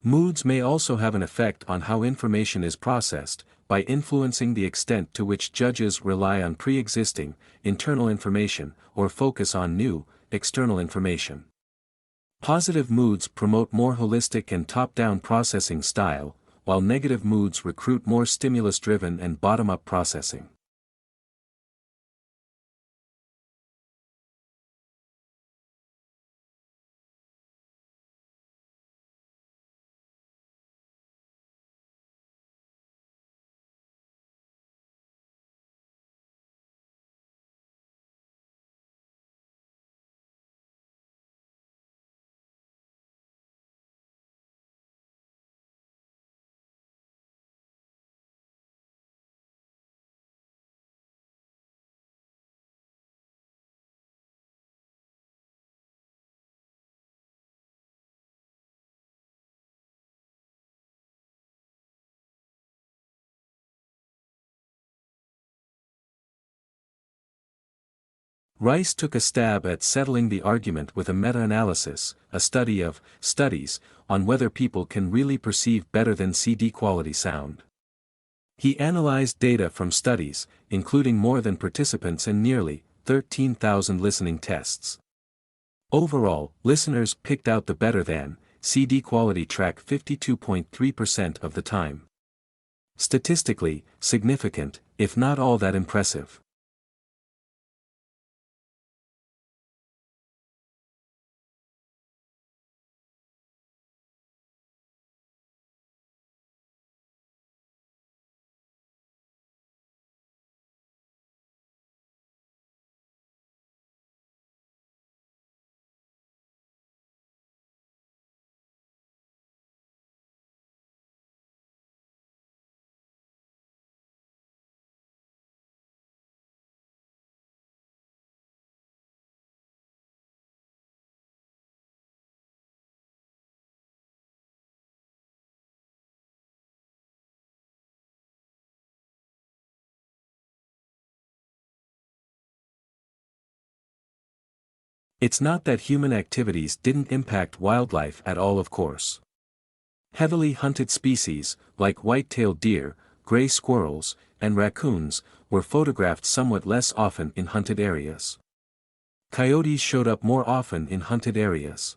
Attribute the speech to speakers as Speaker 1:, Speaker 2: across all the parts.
Speaker 1: Moods may also have an effect on how information is processed, by influencing the extent to which judges rely on pre-existing, internal information, or focus on new, external information. Positive moods promote more holistic and top-down processing style, while negative moods recruit more stimulus-driven and bottom-up processing. Rice took a stab at settling the argument with a meta-analysis, a study of studies, on whether people can really perceive better than CD quality sound. He analyzed data from studies, including more than participants in nearly 13,000 listening tests. Overall, listeners picked out the better than CD quality track 52.3% of the time. Statistically, significant, if not all that impressive. It's not that human activities didn't impact wildlife at all, of course. Heavily hunted species, like white-tailed deer, gray squirrels, and raccoons, were photographed somewhat less often in hunted areas. Coyotes showed up more often in hunted areas.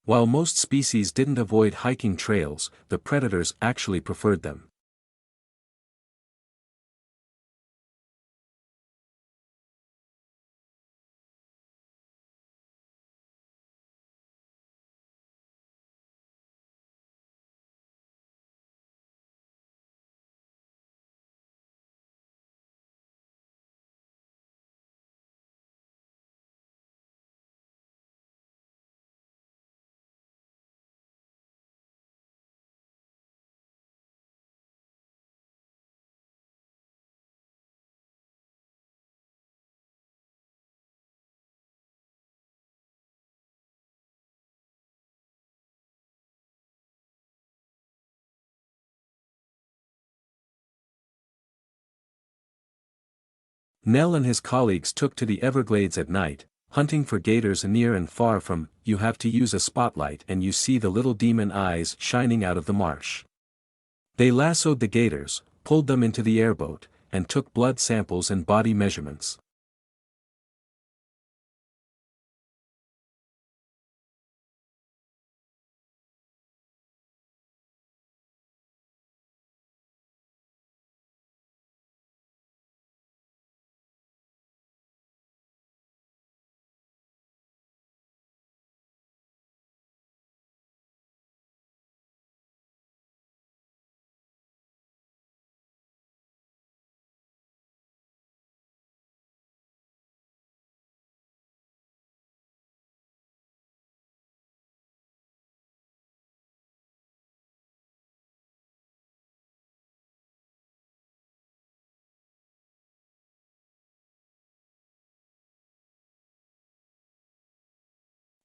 Speaker 1: While most species didn't avoid hiking trails, the predators actually preferred them. Nell and his colleagues took to the Everglades at night, hunting for gators near and far from. You have to use a spotlight and you see the little demon eyes shining out of the marsh. They lassoed the gators, pulled them into the airboat, and took blood samples and body measurements.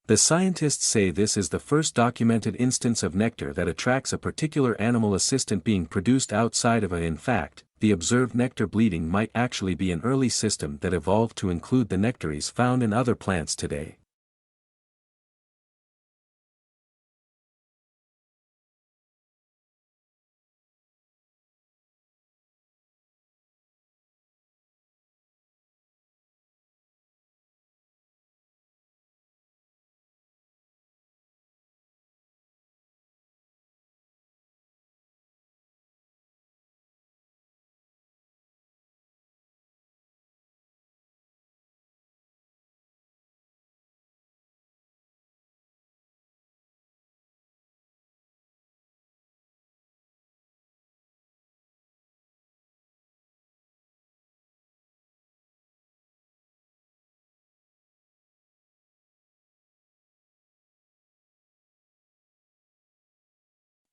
Speaker 1: The scientists say this is the first documented instance of nectar that attracts a particular animal assistant being produced outside of a. In fact, the observed nectar bleeding might actually be an early system that evolved to include the nectaries found in other plants today.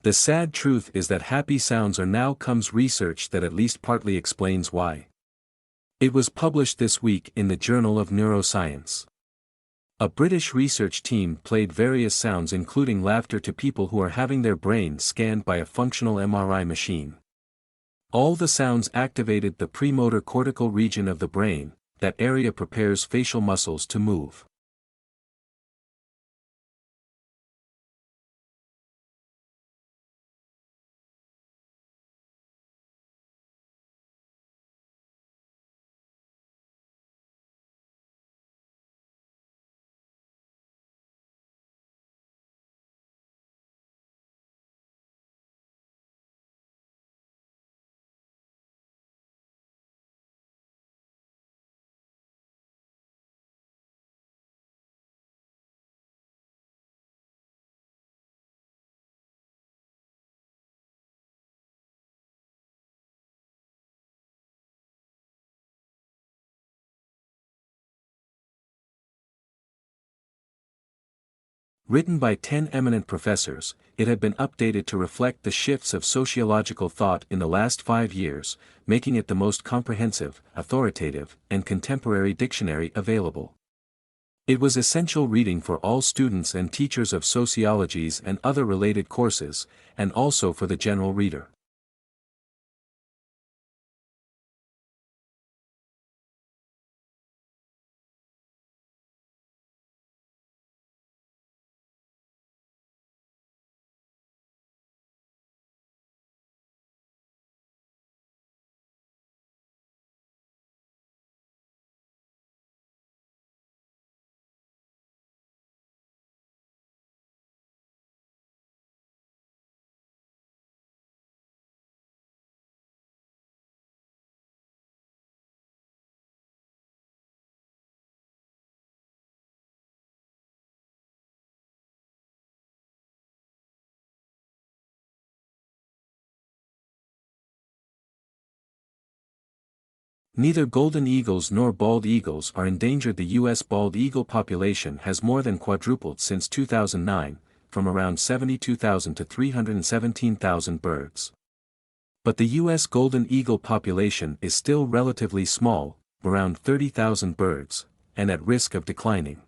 Speaker 1: The sad truth is that happy sounds are now comes research that at least partly explains why. It was published this week in the Journal of Neuroscience. A British research team played various sounds including laughter to people who are having their brains scanned by a functional MRI machine. All the sounds activated the premotor cortical region of the brain, that area prepares facial muscles to move. Written by 10 eminent professors, it had been updated to reflect the shifts of sociological thought in the last 5 years, making it the most comprehensive, authoritative, and contemporary dictionary available. It was essential reading for all students and teachers of sociologies and other related courses, and also for the general reader. Neither golden eagles nor bald eagles are endangered. The U.S. bald eagle population has more than quadrupled since 2009, from around 72,000 to 317,000 birds. But the U.S. golden eagle population is still relatively small, around 30,000 birds, and at risk of declining.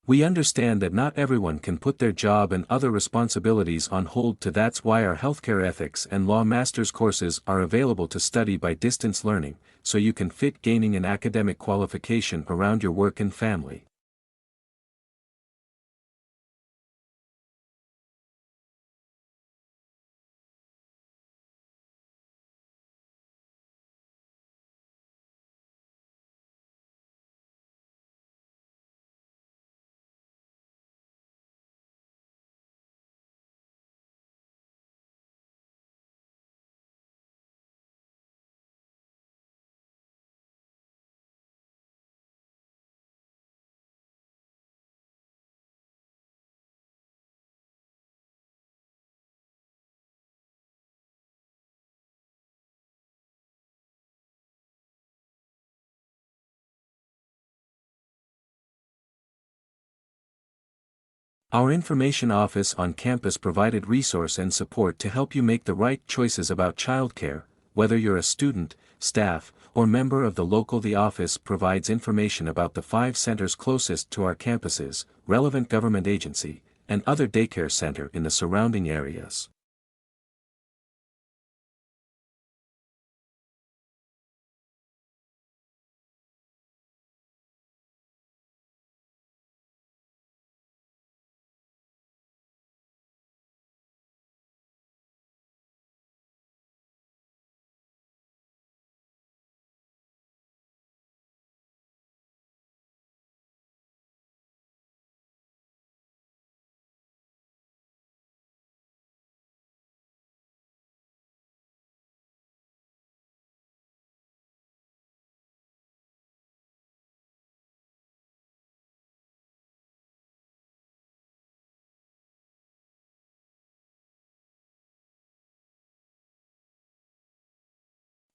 Speaker 1: We understand that not everyone can put their job and other responsibilities on hold. That's why our healthcare ethics and law master's courses are available to study by distance learning, so you can fit gaining an academic qualification around your work and family. Our information office on campus provided resource and support to help you make the right choices about childcare, whether you're a student, staff, or member of the local. The office provides information about the 5 centers closest to our campuses, relevant government agency, and other daycare center in the surrounding areas.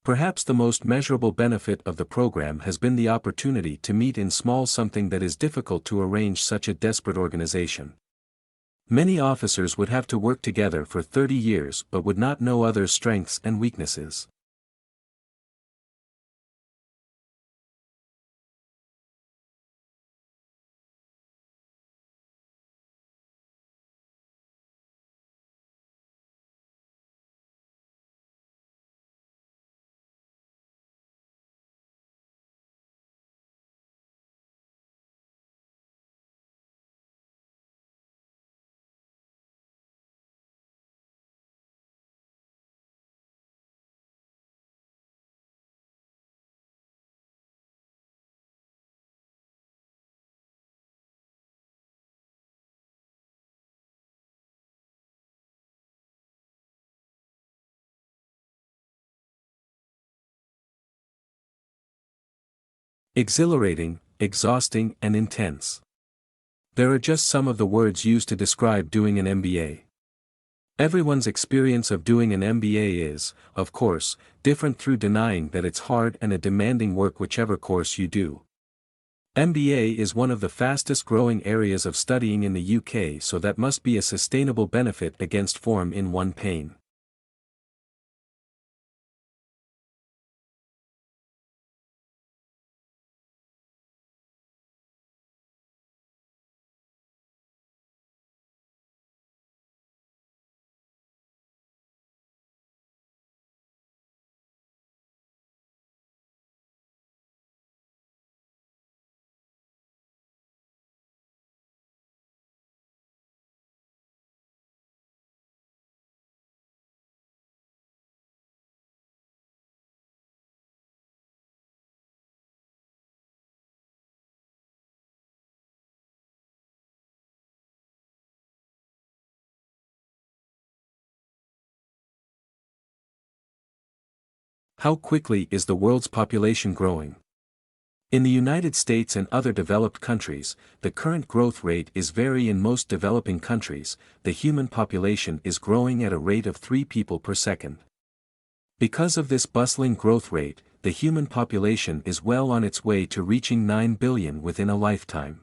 Speaker 1: Perhaps the most measurable benefit of the program has been the opportunity to meet in small something that is difficult to arrange such a desperate organization. Many officers would have to work together for 30 years but would not know others' strengths and weaknesses. Exhilarating, exhausting, and intense. There are just some of the words used to describe doing an MBA. Everyone's experience of doing an MBA is, of course, different through denying that it's hard and a demanding work whichever course you do. MBA is one of the fastest growing areas of studying in the UK, so that must be a sustainable benefit against form in one pain. How quickly is the world's population growing? In the United States and other developed countries, the current growth rate is very in most developing countries, the human population is growing at a rate of 3 people per second. Because of this bustling growth rate, the human population is well on its way to reaching 9 billion within a lifetime.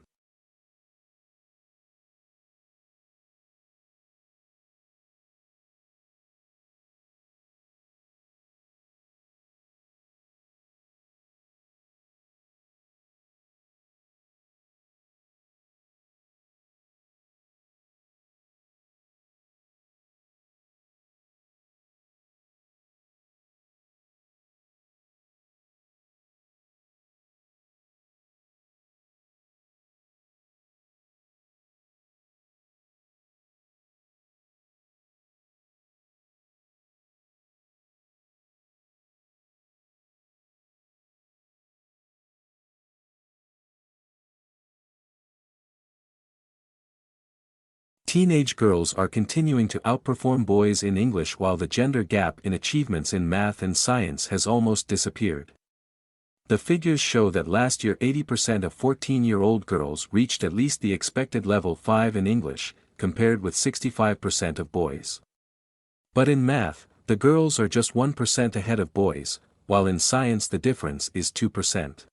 Speaker 1: Teenage girls are continuing to outperform boys in English while the gender gap in achievements in math and science has almost disappeared. The figures show that last year 80% of 14-year-old girls reached at least the expected level 5 in English, compared with 65% of boys. But in math, the girls are just 1% ahead of boys, while in science the difference is 2%.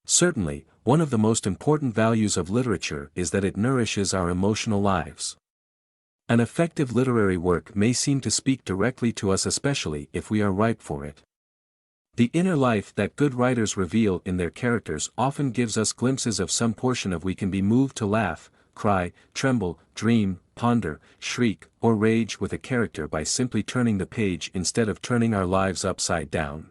Speaker 1: Certainly, one of the most important values of literature is that it nourishes our emotional lives. An effective literary work may seem to speak directly to us, especially if we are ripe for it. The inner life that good writers reveal in their characters often gives us glimpses of some portion of we can be moved to laugh, cry, tremble, dream, ponder, shriek, or rage with a character by simply turning the page instead of turning our lives upside down.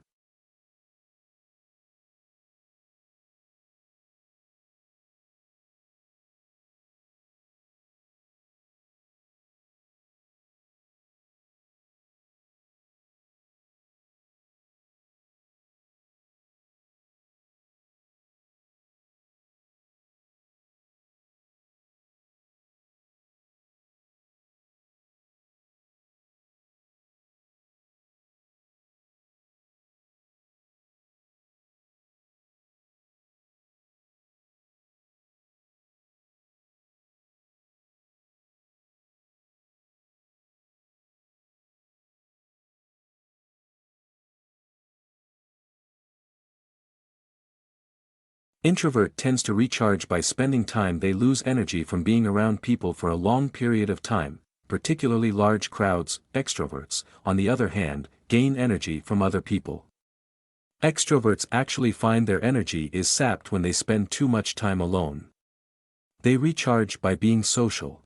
Speaker 1: Introvert tends to recharge by spending time. They lose energy from being around people for a long period of time, particularly large crowds. Extroverts, on the other hand, gain energy from other people. Extroverts actually find their energy is sapped when they spend too much time alone. They recharge by being social.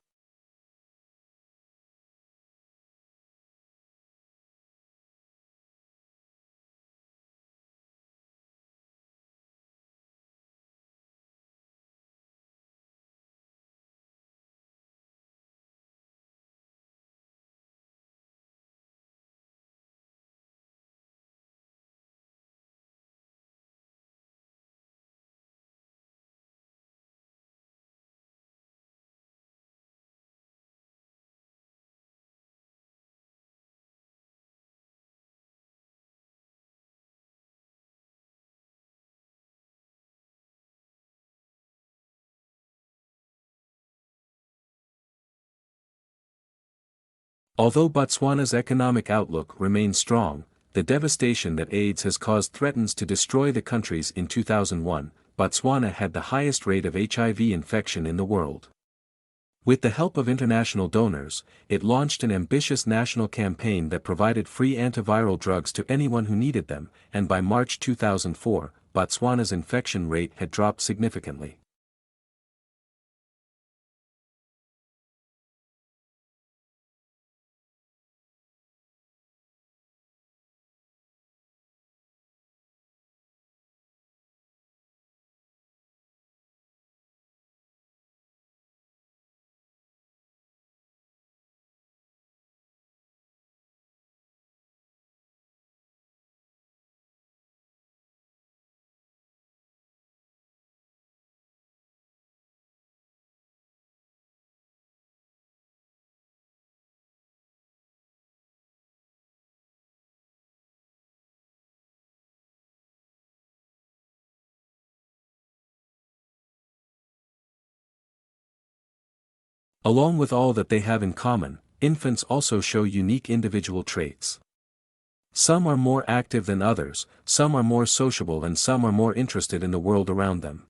Speaker 1: Although Botswana's economic outlook remains strong, the devastation that AIDS has caused threatens to destroy the countries. In 2001, Botswana had the highest rate of HIV infection in the world. With the help of international donors, it launched an ambitious national campaign that provided free antiviral drugs to anyone who needed them, and by March 2004, Botswana's infection rate had dropped significantly. Along with all that they have in common, infants also show unique individual traits. Some are more active than others, some are more sociable, and some are more interested in the world around them.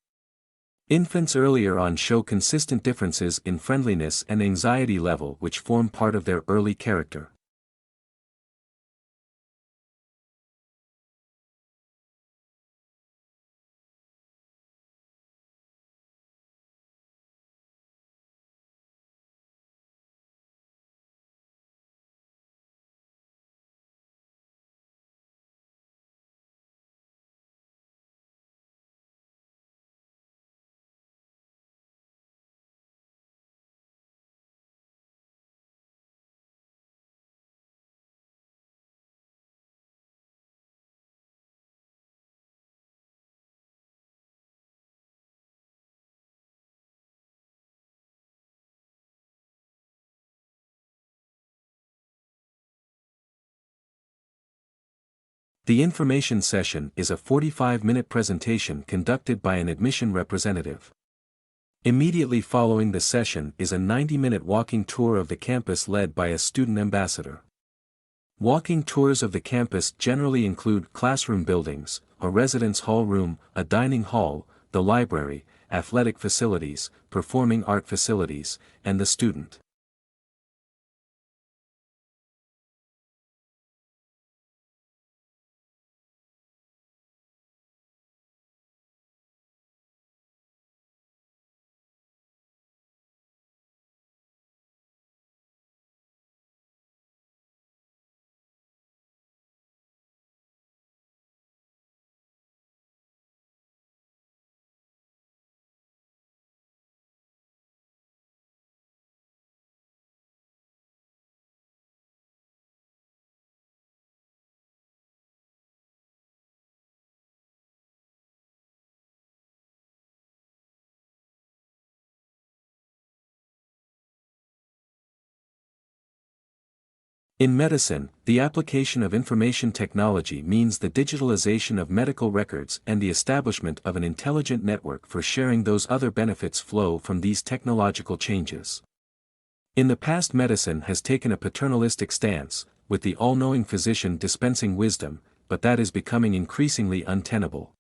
Speaker 1: Infants earlier on show consistent differences in friendliness and anxiety level, which form part of their early character. The information session is a 45-minute presentation conducted by an admission representative. Immediately following the session is a 90-minute walking tour of the campus led by a student ambassador. Walking tours of the campus generally include classroom buildings, a residence hall room, a dining hall, the library, athletic facilities, performing art facilities, and the student. In medicine, the application of information technology means the digitalization of medical records and the establishment of an intelligent network for sharing those other benefits flow from these technological changes. In the past, medicine has taken a paternalistic stance, with the all-knowing physician dispensing wisdom, but that is becoming increasingly untenable.